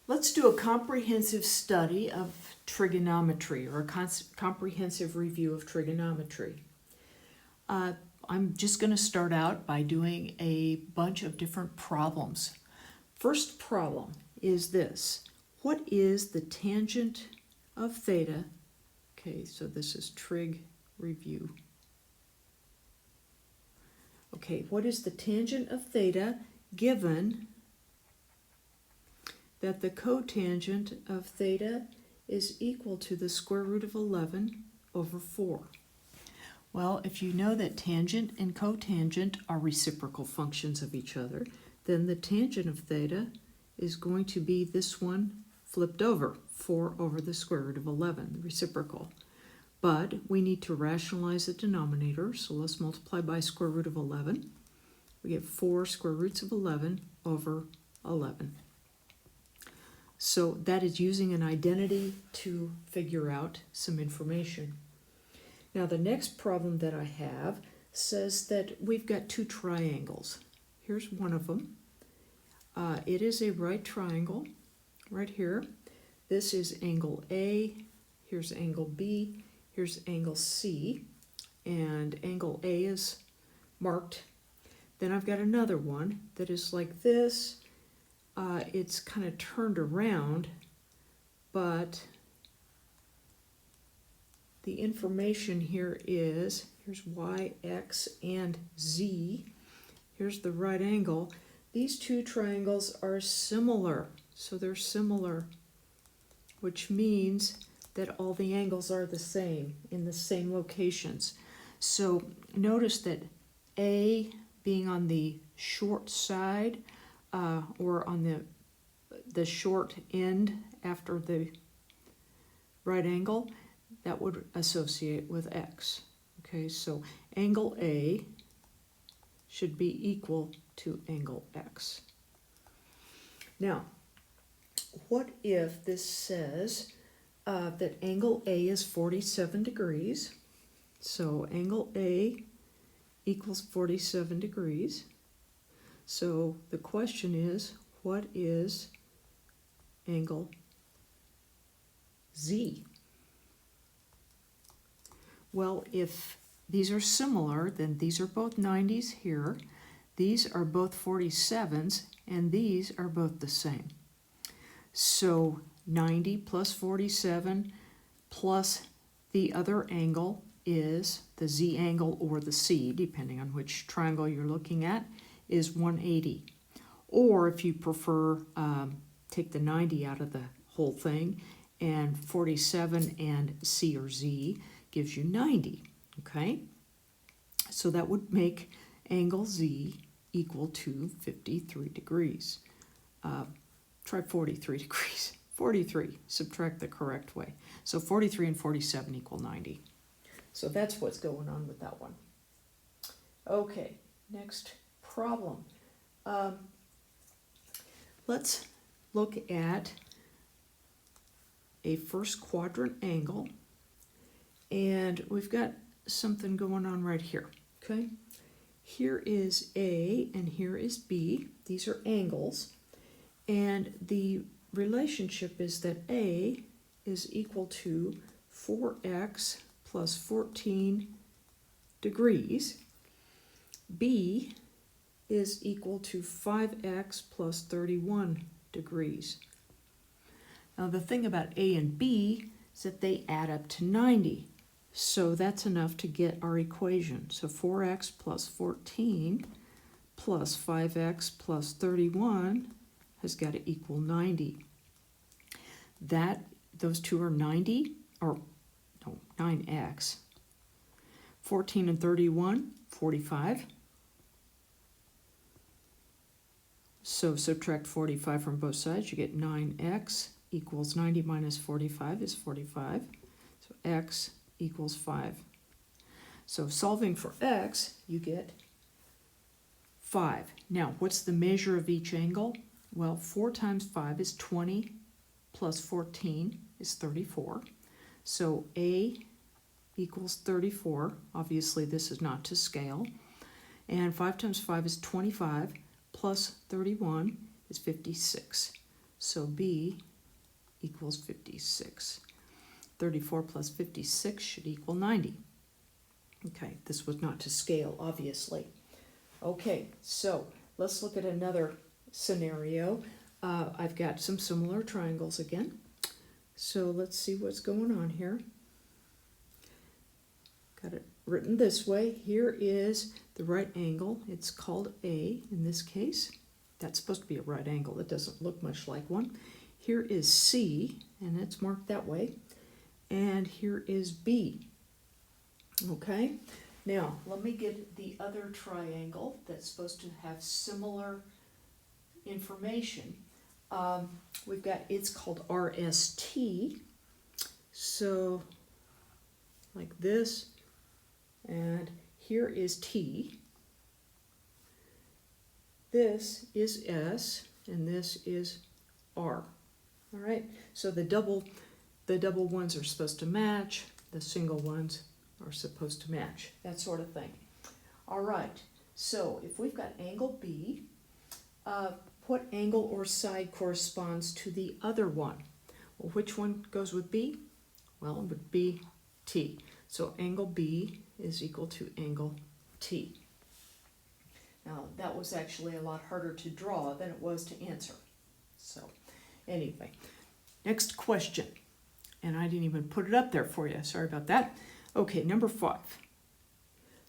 Let's do a comprehensive study of trigonometry, or a comprehensive review of trigonometry. I'm just going to start out by doing a bunch of different problems. First problem is this. What is the tangent of theta? Okay, so this is trig review. Okay, what is the tangent of theta given that the cotangent of theta is equal to the square root of 11 over 4? Well, if you know that tangent and cotangent are reciprocal functions of each other, then the tangent of theta is going to be this one flipped over, 4 over the square root of 11, the reciprocal. But we need to rationalize the denominator, so let's multiply by square root of 11. We get 4 square roots of 11 over 11. So that is using an identity to figure out some information. Now the next problem that I have says that we've got two triangles. Here's one of them. It is a right triangle right here. This is angle A, here's angle B, here's angle C, and angle A is marked. Then I've got another one that is like this. It's kind of turned around, but the information here is, here's Y, X, and Z. Here's the right angle. These two triangles are similar, so they're similar, which means that all the angles are the same, in the same locations. So notice that A being on the short side, or on the short end after the right angle, that would associate with X. Okay, so angle A should be equal to angle X. Now, what if this says that angle A is 47 degrees? So angle A equals 47 degrees. So the question is, what is angle Z? Well, if these are similar, then these are both 90s here, these are both 47s, and these are both the same. So 90 plus 47 plus the other angle is the Z angle, or the C, depending on which triangle you're looking at, is 180. Or if you prefer, take the 90 out of the whole thing, and 47 and C or Z gives you 90, okay? So that would make angle Z equal to 53 degrees. Try 43 degrees. 43, subtract the correct way. So 43 and 47 equal 90. So that's what's going on with that one. Okay, next problem. Let's look at a first quadrant angle, and we've got something going on right here, okay? Here is A and here is B. These are angles, and the relationship is that A is equal to 4x plus 14 degrees. B is equal to 5x plus 31 degrees. Now the thing about A and B is that they add up to 90. So that's enough to get our equation. So 4x plus 14 plus 5x plus 31 has got to equal 90. Those two are 90, or no, 9x. 14 and 31, 45. So subtract 45 from both sides, you get 9x equals 90 minus 45 is 45. So x equals 5. So solving for x, you get 5. Now, what's the measure of each angle? Well, 4 times 5 is 20, plus 14 is 34. So A equals 34. Obviously, this is not to scale. And 5 times 5 is 25, plus 31 is 56. so B equals 56. 34 plus 56 should equal 90. Okay, this was not to scale, obviously. Okay, so let's look at another scenario. I've got some similar triangles again. So let's see what's going on here. Got it written this way. Here is the right angle. It's called A in this case. That's supposed to be a right angle. It doesn't look much like one. Here is C, and it's marked that way. And here is B. Okay, now let me get the other triangle that's supposed to have similar information. We've got, it's called RST. So like this, and here is T. This is S, and this is R. All right, so the double ones are supposed to match, the single ones are supposed to match, that sort of thing. All right, so if we've got angle B, what angle or side corresponds to the other one? Well, which one goes with B? Well, it would be T. So angle B is equal to angle T. Now, that was actually a lot harder to draw than it was to answer. So anyway, next question. And I didn't even put it up there for you. Sorry about that. Okay, number 5.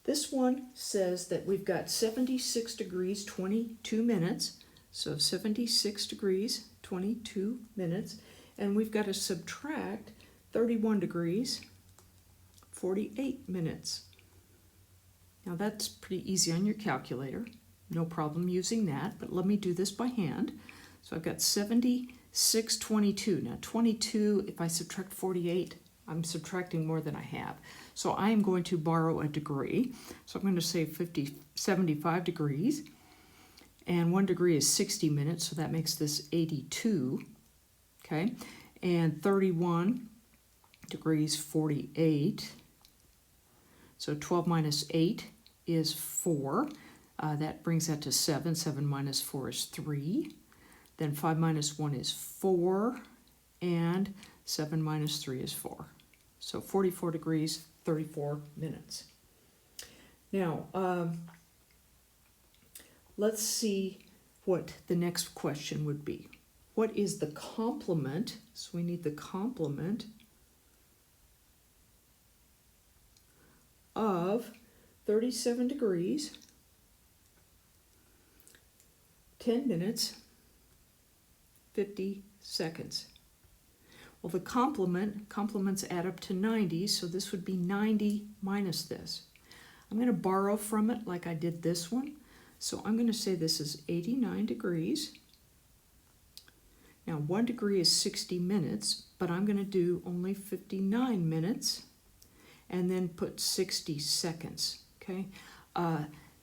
This one says that we've got 76 degrees, 22 minutes. So 76 degrees, 22 minutes. And we've got to subtract 31 degrees, 48 minutes. Now that's pretty easy on your calculator. No problem using that, but let me do this by hand. So I've got 76, 22. Now 22, if I subtract 48, I'm subtracting more than I have. So I am going to borrow a degree. So I'm going to say 75 degrees. And 1 degree is 60 minutes, so that makes this 82. Okay, and 31 degrees, 48. So 12 minus 8 is 4. That brings that to 7. 7 minus 4 is 3. Then 5 minus 1 is 4. And 7 minus 3 is 4. So 44 degrees, 34 minutes. Now, let's see what the next question would be. What is the complement? So we need the complement of 37 degrees, 10 minutes, 50 seconds. Well, the complements add up to 90, so this would be 90 minus this. I'm going to borrow from it like I did this one. So I'm going to say this is 89 degrees. Now 1 degree is 60 minutes, but I'm going to do only 59 minutes and then put 60 seconds, okay?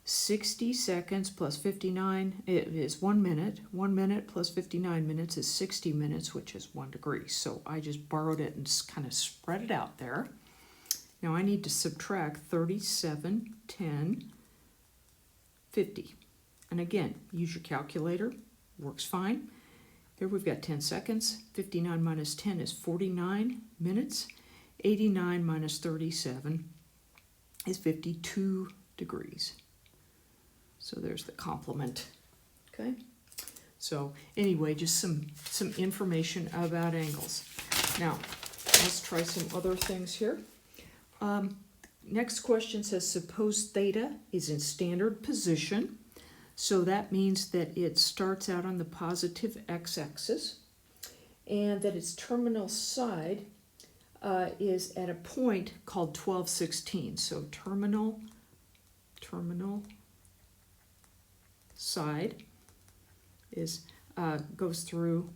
60 seconds plus 59 is 1 minute. 1 minute plus 59 minutes is 60 minutes, which is 1 degree. So I just borrowed it and kind of spread it out there. Now I need to subtract 37, 10, 50. And again, use your calculator, works fine. Here we've got 10 seconds. 59 minus 10 is 49 minutes. 89 minus 37 is 52 degrees. So there's the complement, okay? So anyway, just some information about angles. Now, let's try some other things here. Next question says, suppose theta is in standard position. So that means that it starts out on the positive x-axis and that its terminal side is at a point called 1216. So terminal side is goes through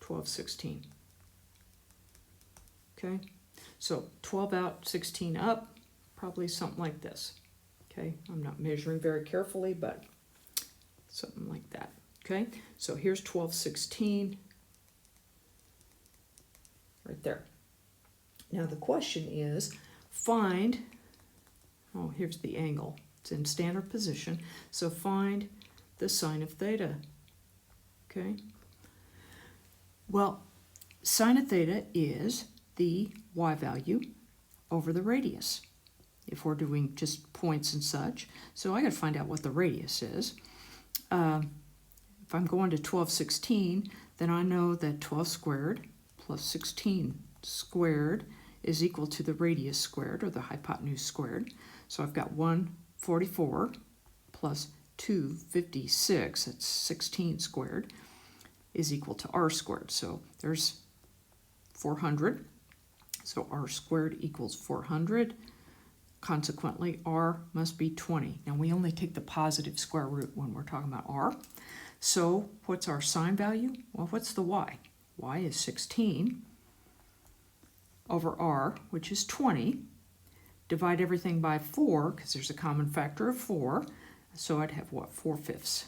1216. Okay, so 12 out, 16 up, probably something like this. Okay, I'm not measuring very carefully, but something like that. Okay, so here's 1216 right there. Now the question is, find, oh, here's the angle. It's in standard position. So find the sine of theta. Okay? Well, sine of theta is the y value over the radius, if we're doing just points and such. So I got to find out what the radius is. If I'm going to 12/16, then I know that 12 squared plus 16 squared is equal to the radius squared, or the hypotenuse squared. So I've got 144 plus 256, that's 16 squared, is equal to r squared. So there's 400. So r squared equals 400. Consequently, r must be 20. Now, we only take the positive square root when we're talking about r. So what's our sine value? Well, what's the y? Y is 16 over r, which is 20. Divide everything by 4, because there's a common factor of 4. So I'd have, what, 4/5.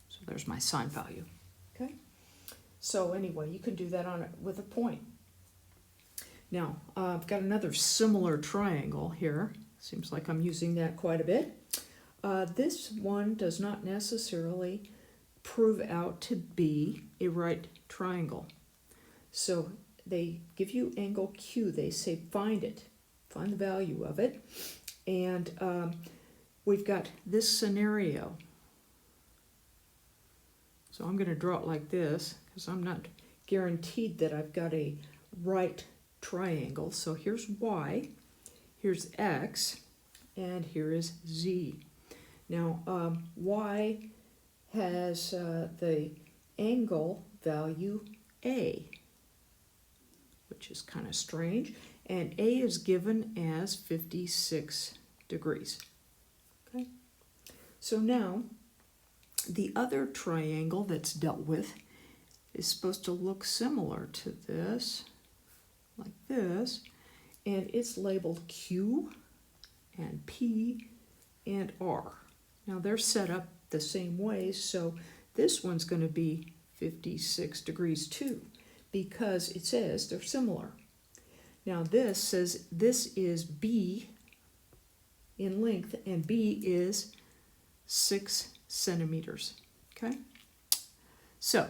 So there's my sine value. Okay? So anyway, you can do that with a point. Now, I've got another similar triangle here. Seems like I'm using that quite a bit. This one does not necessarily prove out to be a right triangle. So they give you angle Q. They say find it. Find the value of it. And we've got this scenario. So I'm going to draw it like this, because I'm not guaranteed that I've got a right triangle. So here's y, here's x, and here is z. Now, y has the angle value a, which is kind of strange, and a is given as 56 degrees. Okay, so now the other triangle that's dealt with is supposed to look similar to this, like this, and it's labeled Q and P and R. Now they're set up the same way, so this one's going to be 56 degrees too, because it says they're similar. Now this says this is B in length, and B is 6 centimeters. Okay? So,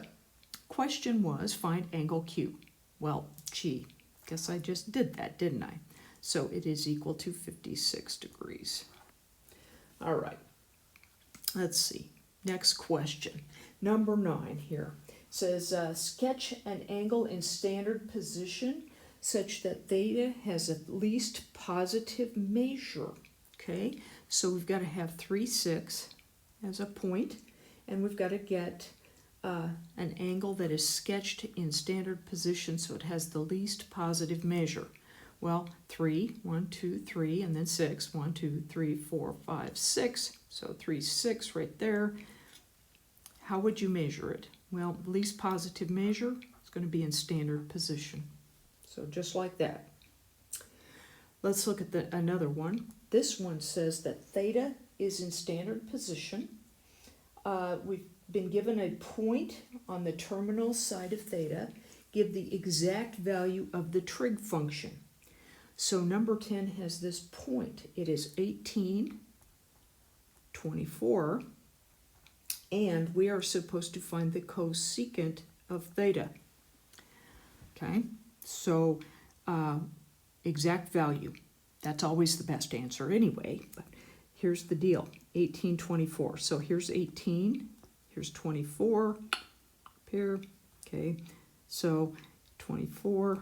question was find angle Q. Well, gee, guess I just did that, didn't I? So it is equal to 56 degrees. All right. Let's see. Next question. Number 9 here. It says sketch an angle in standard position such that theta has at least positive measure. Okay, so we've got to have 3, 6 as a point, and we've got to get an angle that is sketched in standard position so it has the least positive measure. Well, 3, 1, 2, 3, and then 6, 1, 2, 3, 4, 5, 6. So 3, 6 right there. How would you measure it? Well, the least positive measure is going to be in standard position. So just like that. Let's look at another one. This one says that theta is in standard position. We've been given a point on the terminal side of theta. Give the exact value of the trig function. So number 10 has this point. It is 18, 24, and we are supposed to find the cosecant of theta. Okay, so exact value. That's always the best answer anyway, but here's the deal, 18, 24. So here's 18, here's 24, up here, okay, so 24,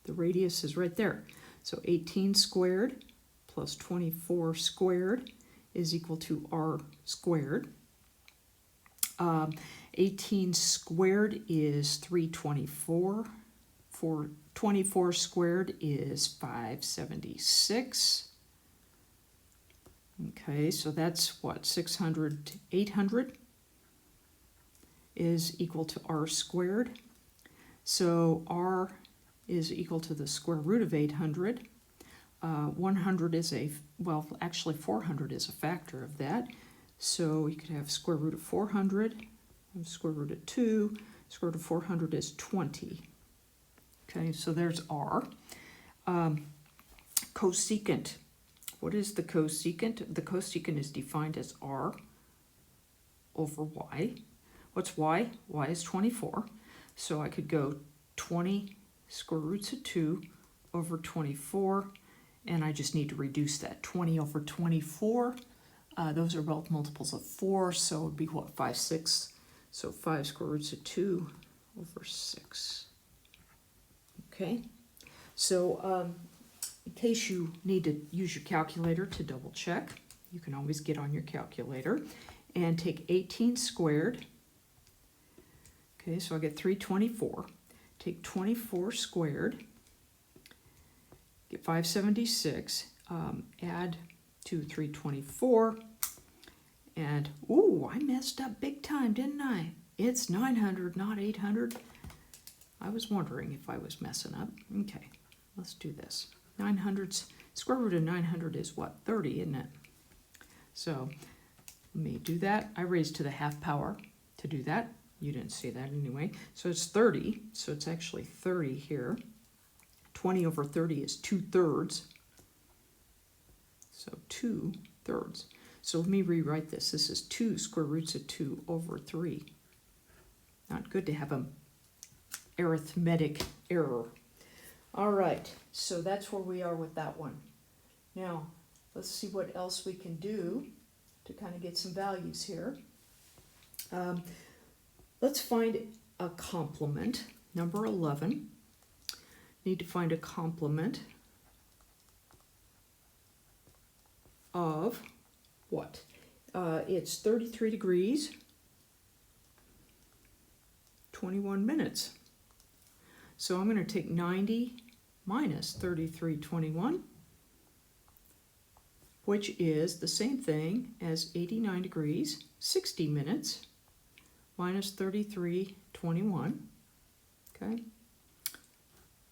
the radius is right there. So 18 squared plus 24 squared is equal to r squared. 18 squared is 324. 24 squared is 576. Okay, so that's what, 600 to 800 is equal to r squared. So r is equal to the square root of 800. 100 is well, actually 400 is a factor of that. So you could have square root of 400, and square root of 2, square root of 400 is 20. Okay, so there's r. Cosecant. What is the cosecant? The cosecant is defined as r over y. What's y? Y is 24. So I could go 20 square roots of 2 over 24, and I just need to reduce that. 20 over 24, those are both multiples of 4, so it would be what, 5/6? So 5 square roots of 2 over 6. Okay, so in case you need to use your calculator to double check, you can always get on your calculator and take 18 squared. Okay, so I get 324. Take 24 squared, get 576, add to 324, and ooh, I messed up big time, didn't I? It's 900, not 800. I was wondering if I was messing up. Okay, let's do this. 900's square root of 900 is what? 30, isn't it? So let me do that. I raised to the half power to do that. You didn't see that anyway. So it's 30, so it's actually 30 here. 20 over 30 is 2/3. So 2/3. So let me rewrite this. This is 2 square roots of 2 over 3. Not good to have an arithmetic error. All right, so that's where we are with that one. Now, let's see what else we can do to kind of get some values here. Let's find a complement, number 11. Need to find a complement of what? It's 33 degrees, 21 minutes. So I'm going to take 90 minus 33/21, which is the same thing as 89 degrees, 60 minutes, minus 33/21, okay?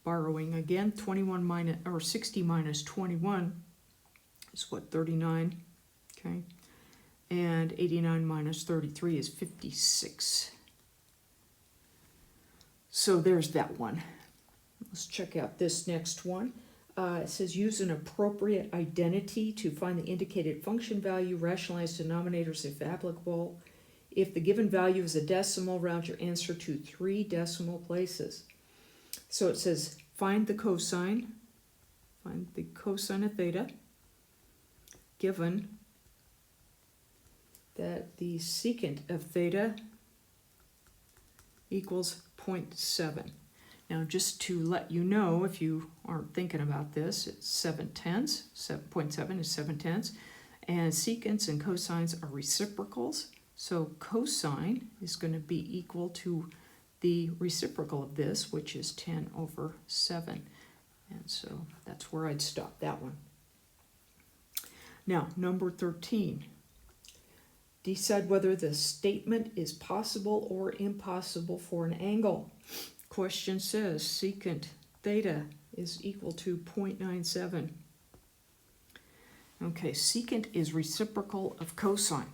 Borrowing again, 21 minus, or 60 minus 21 is what, 39, okay? And 89 minus 33 is 56. So there's that one. Let's check out this next one. It says use an appropriate identity to find the indicated function value, rationalize denominators if applicable. If the given value is a decimal, round your answer to 3 decimal places. So it says find the cosine of theta, given that the secant of theta equals 0.7. Now, just to let you know, if you aren't thinking about this, it's 7/10. 7.7 is 7/10. And secants and cosines are reciprocals. So cosine is going to be equal to the reciprocal of this, which is 10 over 7. And so that's where I'd stop that one. Now, number 13. Decide whether the statement is possible or impossible for an angle. Question says secant theta is equal to 0.97. Okay, secant is reciprocal of cosine.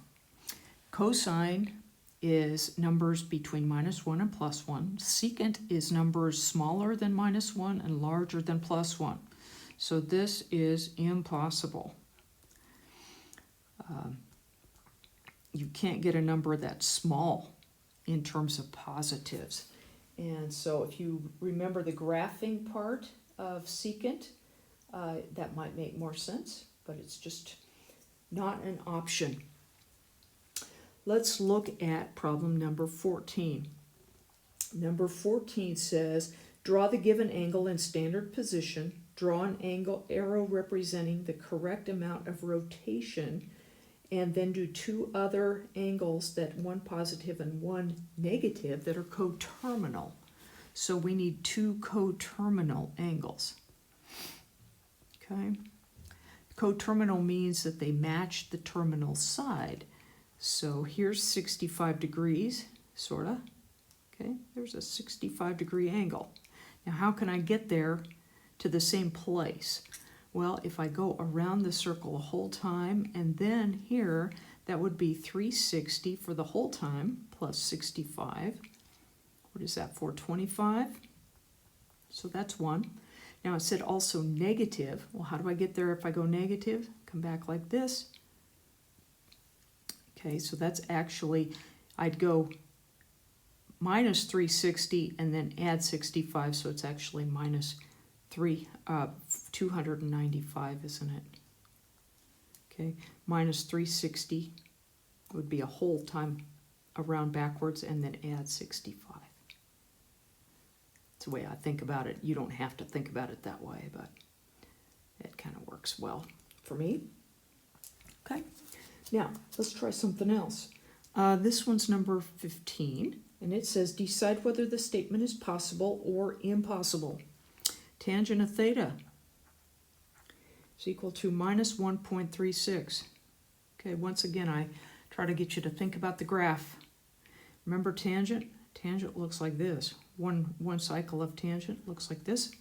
Cosine is numbers between -1 and +1. Secant is numbers smaller than -1 and larger than +1. So this is impossible. You can't get a number that's small in terms of positives. And so if you remember the graphing part of secant, that might make more sense, but it's just not an option. Let's look at problem number 14. Number 14 says, draw the given angle in standard position, draw an angle arrow representing the correct amount of rotation, and then do 2 other angles, that one positive and one negative, that are coterminal. So we need 2 coterminal angles. Okay. Coterminal means that they match the terminal side. So here's 65 degrees, sort of. Okay, there's a 65-degree angle. Now how can I get there to the same place? Well, if I go around the circle the whole time, and then here, that would be 360 for the whole time, plus 65. What is that, 425? So that's one. Now it said also negative. Well, how do I get there if I go negative? Come back like this. Okay, so that's actually, I'd go minus 360 and then add 65, so it's actually minus 295, isn't it? Okay, minus 360 would be a whole time around backwards and then add 65. It's the way I think about it. You don't have to think about it that way, but it kind of works well for me. Okay, now let's try something else. This one's number 15, and it says decide whether the statement is possible or impossible. Tangent of theta is equal to minus 1.36. Okay, once again, I try to get you to think about the graph. Remember tangent? Tangent looks like this. One cycle of tangent looks like this.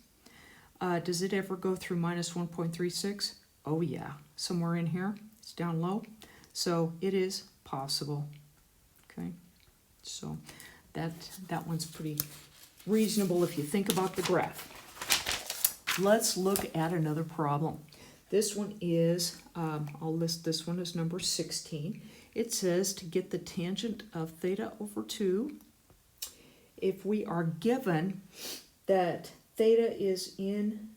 Does it ever go through minus 1.36? Oh yeah, somewhere in here. It's down low. So it is possible. Okay, so that one's pretty reasonable if you think about the graph. Let's look at another problem. This one is, I'll list this one as number 16. It says to get the tangent of theta over 2, if we are given that theta is in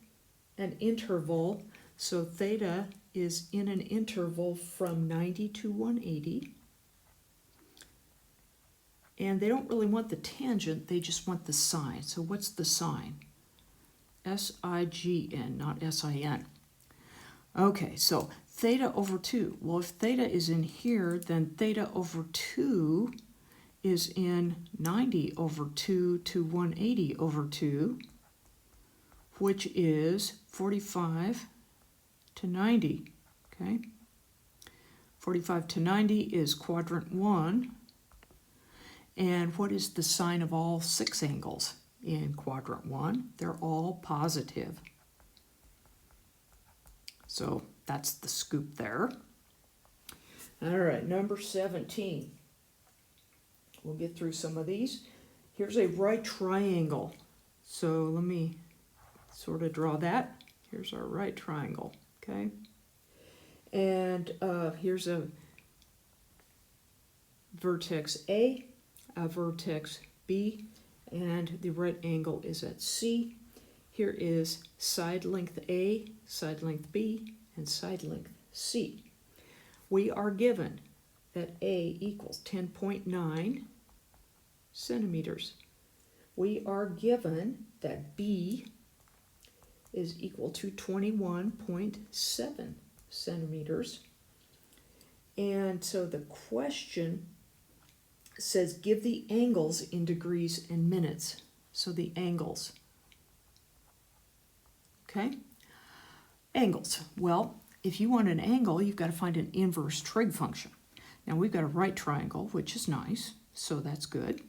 an interval, so theta is in an interval from 90 to 180, and they don't really want the tangent, they just want the sine. So what's the sine? S-I-G-N, not S-I-N. Okay, so theta over 2. Well, if theta is in here, then theta over 2 is in 90 over 2 to 180 over 2, which is 45 to 90, okay? 45 to 90 is quadrant 1. And what is the sine of all 6 angles in quadrant 1? They're all positive. So that's the scoop there. All right, number 17. We'll get through some of these. Here's a right triangle. So let me sort of draw that. Here's our right triangle, okay? And here's a vertex A, a vertex B, and the right angle is at C. Here is side length A, side length B, and side length C. We are given that A equals 10.9 centimeters. We are given that B is equal to 21.7 centimeters. And so the question says give the angles in degrees and minutes. So the angles. Okay? Angles. Well, if you want an angle, you've got to find an inverse trig function. Now we've got a right triangle, which is nice, so that's good.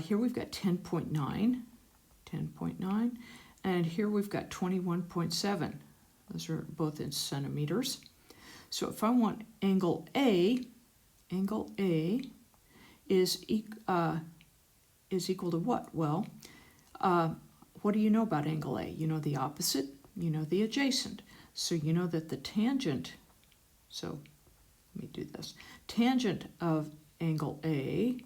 Here we've got 10.9, and here we've got 21.7. Those are both in centimeters. So if I want angle A is equal to what? Well, what do you know about angle A? You know the opposite, you know the adjacent. So you know that the tangent, so let me do this. Tangent of angle A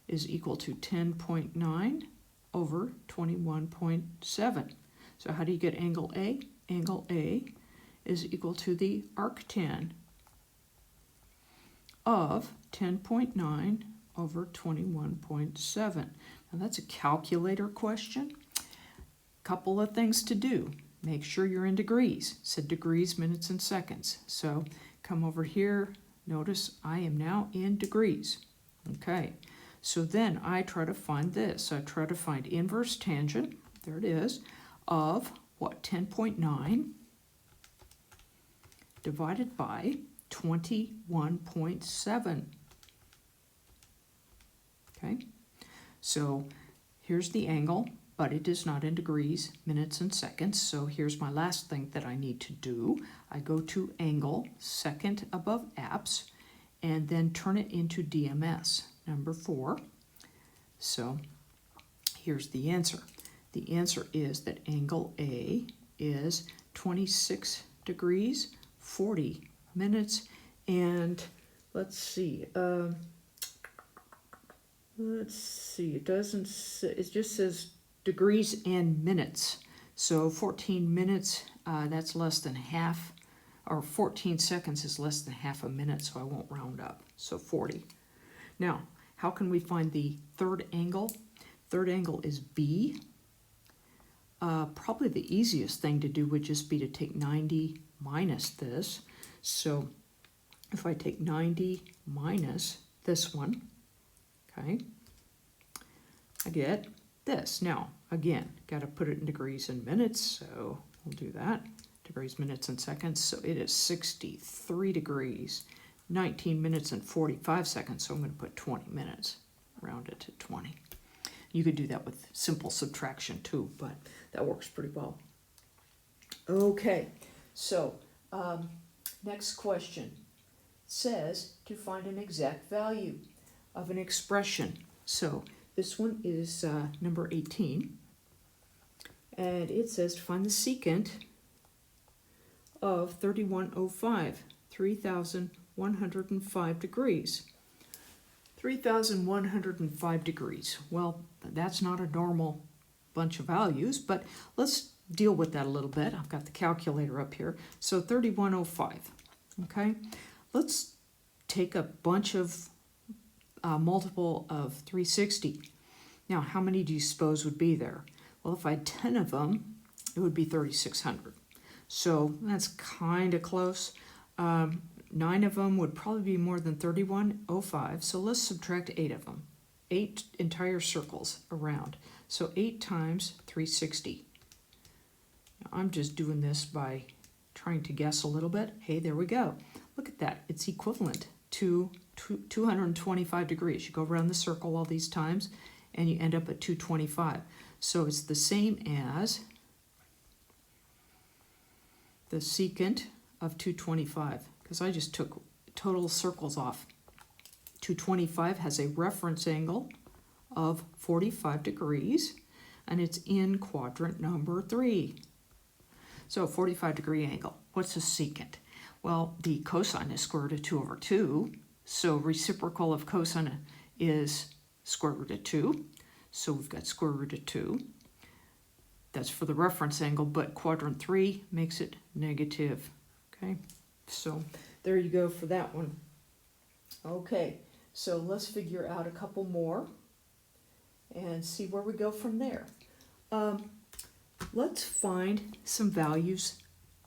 is equal to 10.9 over 21.7. So how do you get angle A? Angle A is equal to the arctan of 10.9 over 21.7. Now that's a calculator question. Couple of things to do. Make sure you're in degrees. It said degrees, minutes, and seconds. So come over here. Notice I am now in degrees. Okay. So then I try to find this. I try to find inverse tangent, there it is, of what, 10.9 divided by 21.7. Okay, so here's the angle, but it is not in degrees, minutes, and seconds. So here's my last thing that I need to do. I go to angle, second above apps, and then turn it into DMS. Number 4. So here's the answer. the answer is that angle A is 26 degrees, 40 minutes, and let's see, it doesn't say, it just says degrees and minutes. So 14 minutes, that's less than half, or 14 seconds is less than half a minute, so I won't round up, so 40. Now, how can we find the third angle? Third angle is B. Probably the easiest thing to do would just be to take 90 minus this. So if I take 90 minus this one, okay, I get this. Now, again, got to put it in degrees and minutes, so we'll do that. Degrees, minutes, and seconds. So it is 63 degrees, 19 minutes, and 45 seconds. So I'm going to put 20 minutes, round it to 20. You could do that with simple subtraction too, but that works pretty well. Okay, so next question says to find an exact value of an expression. So this one is number 18, and it says to find the secant of 3105, 3,105 degrees. 3,105 degrees. Well, that's not a normal bunch of values, but let's deal with that a little bit. I've got the calculator up here. So 3105, okay? Let's take a bunch of multiple of 360. Now, how many do you suppose would be there? Well, if I had 10 of them, it would be 3,600. So that's kind of close. 9 of them would probably be more than 3105, so let's subtract 8 of them. 8 entire circles around. So 8 times 360. Now, I'm just doing this by trying to guess a little bit. Hey, there we go. Look at that. It's equivalent to 225 degrees. You go around the circle all these times, and you end up at 225. So it's the same as the secant of 225, because I just took total circles off. 225 has a reference angle of 45 degrees, and it's in quadrant number 3. So 45 degree angle. What's a secant? Well, the cosine is square root of 2 over 2, so reciprocal of cosine is square root of 2. So we've got square root of 2. That's for the reference angle, but quadrant 3 makes it negative. Okay, so there you go for that one. Okay, so let's figure out a couple more and see where we go from there. Let's find some values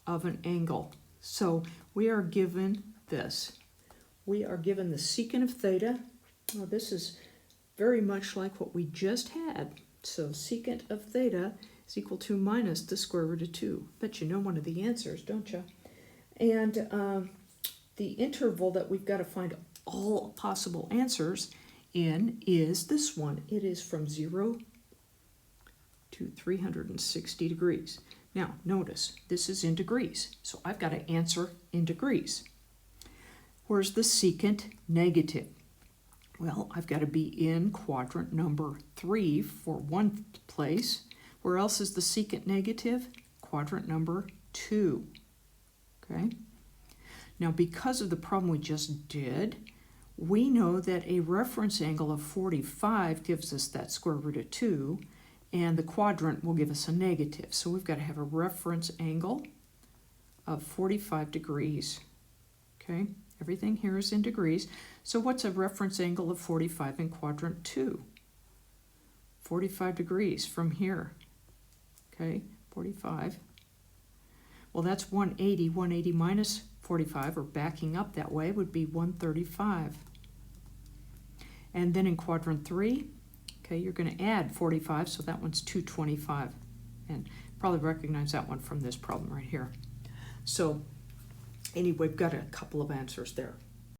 of an angle. So we are given this. We are given the secant of theta. Well, this is very much like what we just had. So secant of theta is equal to minus the square root of 2. Bet you know one of the answers, don't you? And the interval that we've got to find all possible answers in is this one. It is from 0 to 360 degrees. Now, notice, this is in degrees, so I've got to answer in degrees. Where's the secant negative? Well, I've got to be in quadrant number 3 for one place. Where else is the secant negative? Quadrant number 2. Okay? Now, because of the problem we just did, we know that a reference angle of 45 gives us that square root of 2, and the quadrant will give us a negative. So we've got to have a reference angle of 45 degrees. Okay? Everything here is in degrees. So what's a reference angle of 45 in quadrant 2? 45 degrees from here. Okay, 45. Well, that's 180. 180 minus 45, or backing up that way, would be 135. And then in quadrant 3, okay, you're going to add 45, so that one's 225. And probably recognize that one from this problem right here. So anyway, we've got a couple of answers there.